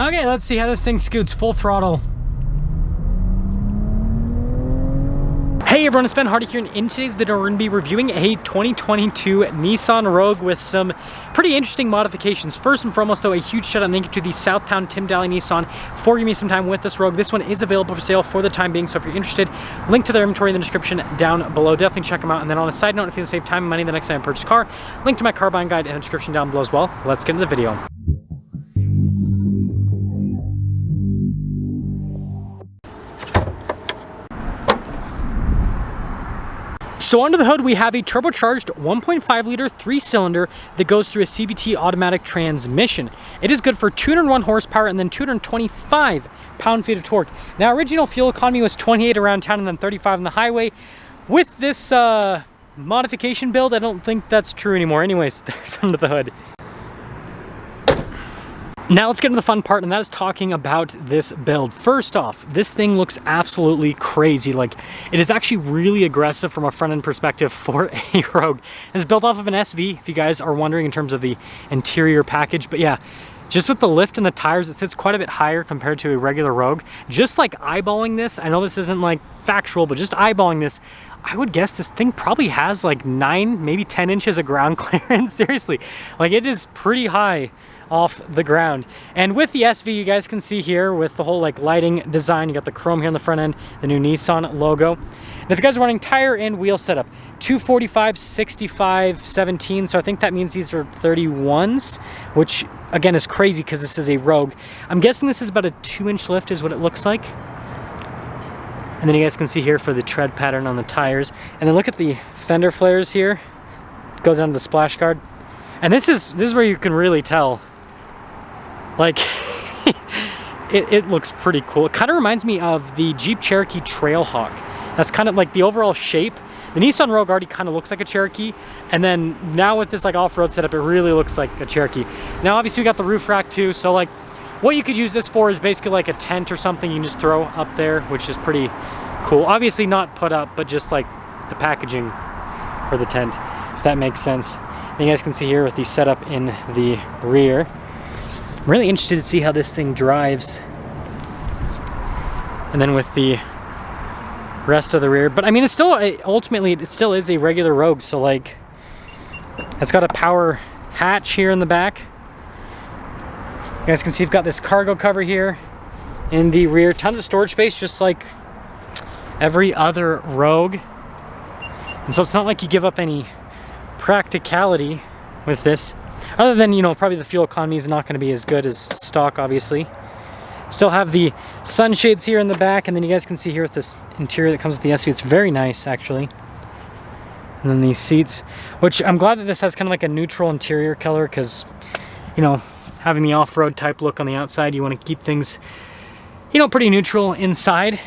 Okay, let's see how this thing scoots full throttle. Hey everyone, it's Ben Hardy here, and in today's video we're going to be reviewing a 2022 Nissan Rogue with some pretty interesting modifications. First and foremost though, a huge shout out and thank you to the Southbound Tim Daly Nissan for giving me some time with this Rogue. This one is available for sale for the time being, so if you're interested, link to their inventory in the description down below. Definitely check them out. And then on a side note, if you want to save time and money the next time I purchase a car, link to my car buying guide in the description down below as well. Let's get into the video. So under the hood, we have a turbocharged 1.5 liter 3-cylinder that goes through a CVT automatic transmission. It is good for 201 horsepower and then 225 pound-feet of torque. Now, original fuel economy was 28 around town and then 35 on the highway. With this modification build, I don't think that's true anymore. Anyways, there's under the hood. Now let's get into the fun part, and that is talking about this build. First off, this thing looks absolutely crazy. Like, it is actually really aggressive from a front-end perspective for a Rogue. It's built off of an SV, if you guys are wondering in terms of the interior package. But yeah, just with the lift and the tires, it sits quite a bit higher compared to a regular Rogue. Just like eyeballing this, I know this isn't like factual, but just eyeballing this, I would guess this thing probably has like 9, maybe 10 inches of ground clearance. Seriously, like it is pretty high off the ground. And with the SV, you guys can see here with the whole like lighting design, you got the chrome here on the front end, the new Nissan logo. And if you guys are running tire and wheel setup, 245, 65, 17, so I think that means these are 31s, which again is crazy because this is a Rogue. I'm guessing this is about a 2-inch lift is what it looks like. And then you guys can see here for the tread pattern on the tires. And then look at the fender flares here. It goes down to the splash guard. And this is where you can really tell. Like, it looks pretty cool. It kind of reminds me of the Jeep Cherokee Trailhawk. That's kind of like the overall shape. The Nissan Rogue already kind of looks like a Cherokee, and then now with this like off-road setup, it really looks like a Cherokee. Now obviously we got the roof rack too, so like what you could use this for is basically like a tent or something you can just throw up there, which is pretty cool. Obviously not put up, but just like the packaging for the tent, if that makes sense. And you guys can see here with the setup in the rear. I'm really interested to see how this thing drives. And then with the rest of the rear. But I mean, it's still, ultimately, it still is a regular Rogue. So like, it's got a power hatch here in the back. You guys can see you've got this cargo cover here in the rear. Tons of storage space, just like every other Rogue. And so it's not like you give up any practicality with this. Other than, you know, probably the fuel economy is not going to be as good as stock, obviously. Still have the sunshades here in the back, and then you guys can see here with this interior that comes with the SV. It's very nice, actually. And then these seats, which I'm glad that this has kind of like a neutral interior color, because, you know, having the off-road type look on the outside, you want to keep things, you know, pretty neutral inside.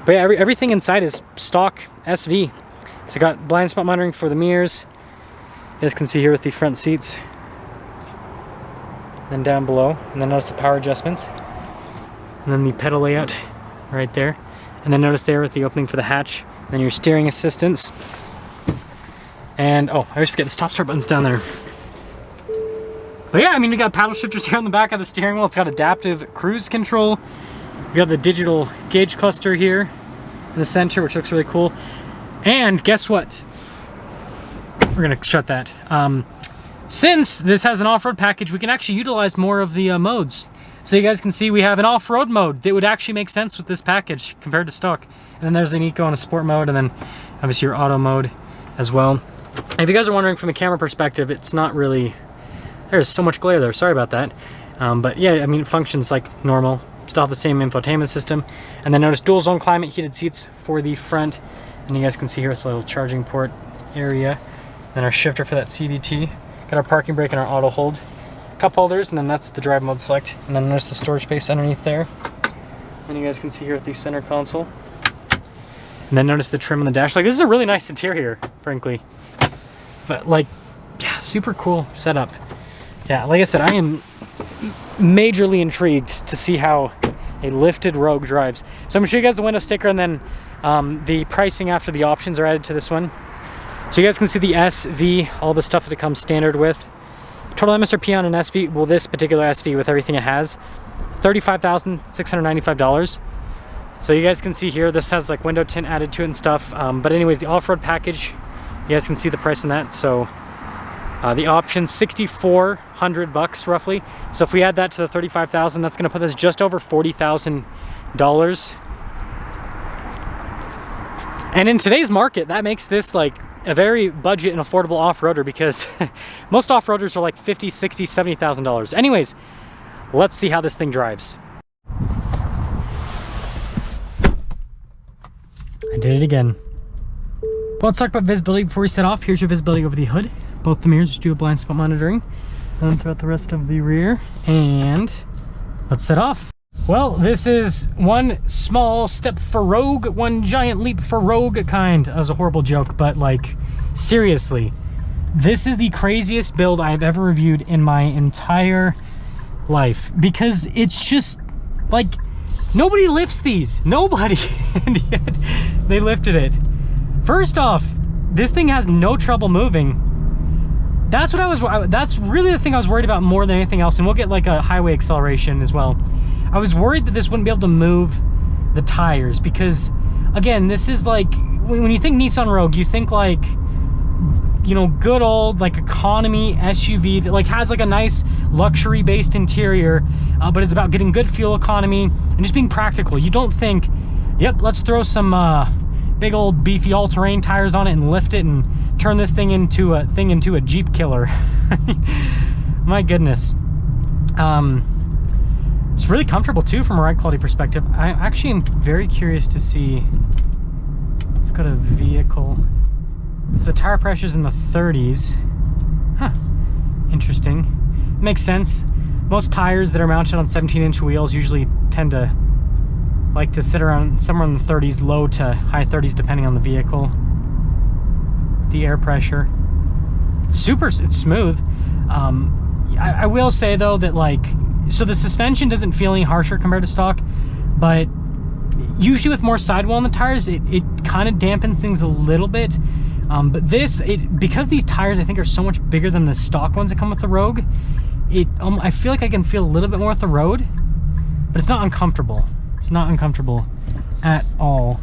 But yeah, everything inside is stock SV. So got blind spot monitoring for the mirrors. You guys can see here with the front seats. Then down below, and then notice the power adjustments. And then the pedal layout right there. And then notice there with the opening for the hatch. And then your steering assistance. And, oh, I always forget the stop start button's down there. But yeah, I mean, we got paddle shifters here on the back of the steering wheel. It's got adaptive cruise control. We got the digital gauge cluster here in the center, which looks really cool. And guess what? We're gonna shut that. Since this has an off-road package, we can actually utilize more of the modes. So you guys can see we have an off-road mode that would actually make sense with this package compared to stock. And then there's an eco and a sport mode, and then obviously your auto mode as well. And if you guys are wondering from a camera perspective, it's not really, there's so much glare there, sorry about that. But yeah, I mean, it functions like normal. Still have the same infotainment system. And then notice dual zone climate heated seats for the front. And you guys can see here with the little charging port area. Then our shifter for that CVT. Got our parking brake and our auto hold. Cup holders, and then that's the drive mode select. And then notice the storage space underneath there. And you guys can see here with the center console. And then notice the trim on the dash. Like, this is a really nice interior, frankly. But like, yeah, super cool setup. Yeah, like I said, I am majorly intrigued to see how a lifted Rogue drives. So I'm gonna show you guys the window sticker, and then the pricing after the options are added to this one. So you guys can see the SV, all the stuff that it comes standard with. Total MSRP on an SV, well, this particular SV with everything it has, $35,695. So you guys can see here, this has like window tint added to it and stuff. But anyways, the off-road package, you guys can see the price on that. So the option, $6,400 roughly. So if we add that to the $35,000, that's gonna put us just over $40,000. And in today's market, that makes this like a very budget and affordable off-roader, because most off-roaders are like $50,000, $60,000, $70,000. Anyways, let's see how this thing drives. I did it again. Well, let's talk about visibility before we set off. Here's your visibility over the hood. Both the mirrors do a blind spot monitoring, and throughout the rest of the rear. And let's set off. Well, this is one small step for Rogue, one giant leap for Rogue kind. That was a horrible joke, but like, seriously, this is the craziest build I've ever reviewed in my entire life, because it's just like, nobody lifts these, nobody, and yet they lifted it. First off, this thing has no trouble moving. That's really the thing I was worried about more than anything else, and we'll get like a highway acceleration as well. I was worried that this wouldn't be able to move the tires, because again, this is like, when you think Nissan Rogue, you think like, you know, good old like economy SUV that like has like a nice luxury based interior, but it's about getting good fuel economy and just being practical. You don't think, yep, let's throw some big old beefy all-terrain tires on it and lift it and turn this thing into a Jeep killer. My goodness. It's really comfortable too from a ride quality perspective. I actually am very curious to see, let's go to vehicle. So the tire pressure's in the 30s. Huh, interesting. Makes sense. Most tires that are mounted on 17-inch wheels usually tend to like to sit around somewhere in the 30s, low to high 30s, depending on the vehicle. The air pressure. It's smooth. I will say though that like, so the suspension doesn't feel any harsher compared to stock, but usually with more sidewall on the tires, it kind of dampens things a little bit. But this, because these tires I think are so much bigger than the stock ones that come with the Rogue, I feel like I can feel a little bit more with the road, but it's not uncomfortable. It's not uncomfortable at all.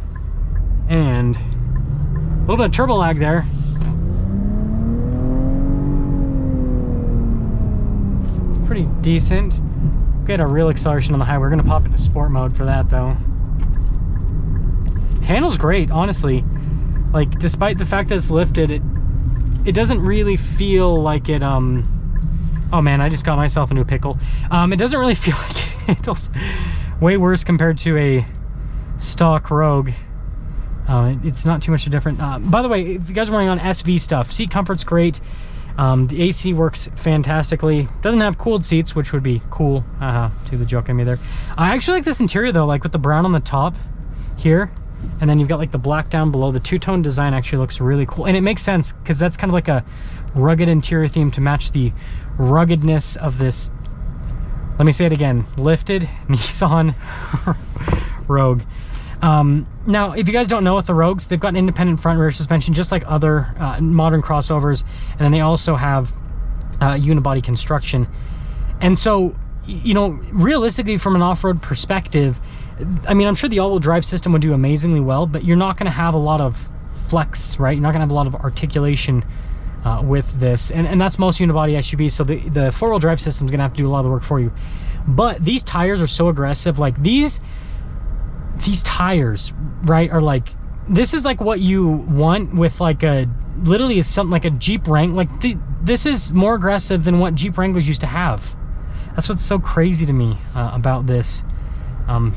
And a little bit of turbo lag there. It's pretty decent. Get a real acceleration on the highway. We're gonna pop into sport mode for that though. The handle's great, honestly. Like, despite the fact that it's lifted, it doesn't really feel like it, oh man, I just got myself into a pickle. It doesn't really feel like it handles way worse compared to a stock Rogue. It's not too much different. By the way, if you guys are running on SV stuff, seat comfort's great. The AC works fantastically. Doesn't have cooled seats, which would be cool. See the joke I made there. I actually like this interior though, like with the brown on the top here, and then you've got like the black down below. The two-tone design actually looks really cool, and it makes sense because that's kind of like a rugged interior theme to match the ruggedness of this. Let me say it again, lifted Nissan Rogue. Now, if you guys don't know, with the Rogues, they've got an independent front rear suspension, just like other modern crossovers, and then they also have unibody construction. And so, you know, realistically, from an off-road perspective, I mean, I'm sure the all-wheel drive system would do amazingly well, but you're not going to have a lot of flex, right? You're not going to have a lot of articulation with this, and that's most unibody SUVs. So the four-wheel drive system is going to have to do a lot of the work for you. But these tires are so aggressive. Like these tires, right, are like, this is like what you want with like a, literally is something like a Jeep Wrangler. Like this is more aggressive than what Jeep Wranglers used to have. That's what's so crazy to me about this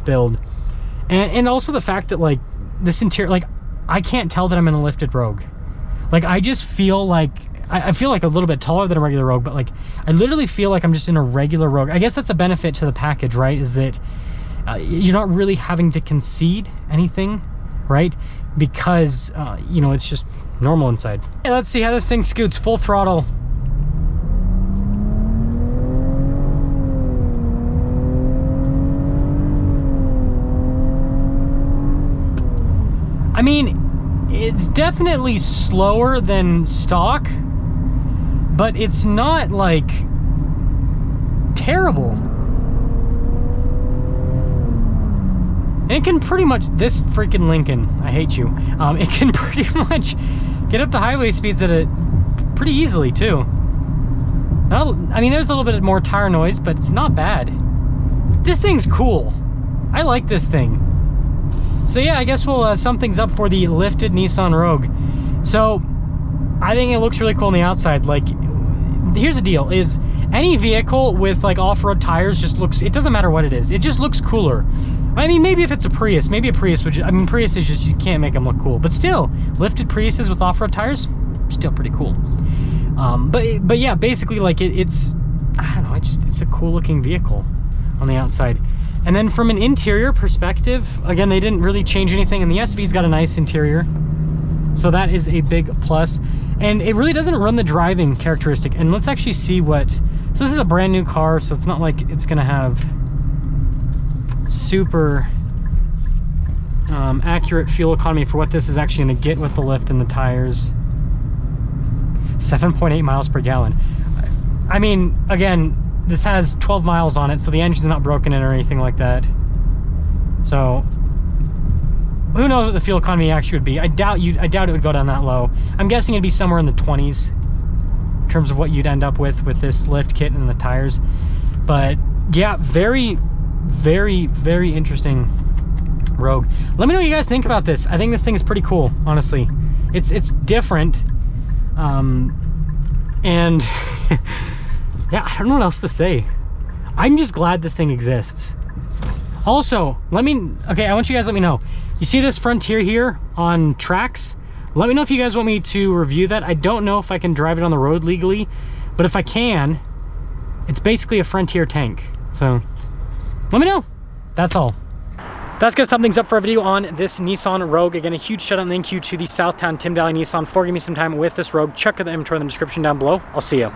build. And also the fact that like this interior, like I can't tell that I'm in a lifted Rogue. Like I just feel like, I feel like a little bit taller than a regular Rogue, but like I literally feel like I'm just in a regular Rogue. I guess that's a benefit to the package, right? Is that you're not really having to concede anything, right? Because, you know, it's just normal inside. Hey, let's see how this thing scoots full throttle. I mean, it's definitely slower than stock. but it's not like terrible. And it can pretty much, this freaking Lincoln, I hate you. It can pretty much get up to highway speeds at it pretty easily too. I mean, there's a little bit more tire noise, but it's not bad. This thing's cool. I like this thing. So yeah, I guess we'll sum things up for the lifted Nissan Rogue. So I think it looks really cool on the outside. Like, here's the deal, is any vehicle with like off-road tires just looks, it doesn't matter what it is, it just looks cooler. I mean, maybe if it's a Prius, maybe a Prius would, I mean, Prius is just, you can't make them look cool, but still, lifted Priuses with off-road tires, still pretty cool. But yeah, basically, like, it's, I don't know, it's a cool looking vehicle on the outside. And then from an interior perspective, again, they didn't really change anything, and the SV's got a nice interior, so that is a big plus. And it really doesn't run the driving characteristic. And let's actually see what, so this is a brand new car, so it's not like it's gonna have super accurate fuel economy for what this is actually going to get with the lift and the tires. 7.8 miles per gallon. I mean, again, this has 12 miles on it, so the engine's not broken in or anything like that. So who knows what the fuel economy actually would be. I doubt it would go down that low. I'm guessing it'd be somewhere in the 20s in terms of what you'd end up with this lift kit and the tires. But yeah, very interesting Rogue. Let me know what you guys think about this. I think this thing is pretty cool, honestly. It's different, and yeah, I don't know what else to say. I'm just glad this thing exists. Also, I want you guys to let me know, you see this Frontier here on tracks? Let me know if you guys want me to review that. I don't know if I can drive it on the road legally, but if I can, it's basically a Frontier tank. So let me know. That's all. That's gonna sum things up for a video on this Nissan Rogue. Again, a huge shout out and thank you to the Southtown Tim Daly Nissan for giving me some time with this Rogue. Check out the inventory in the description down below. I'll see you.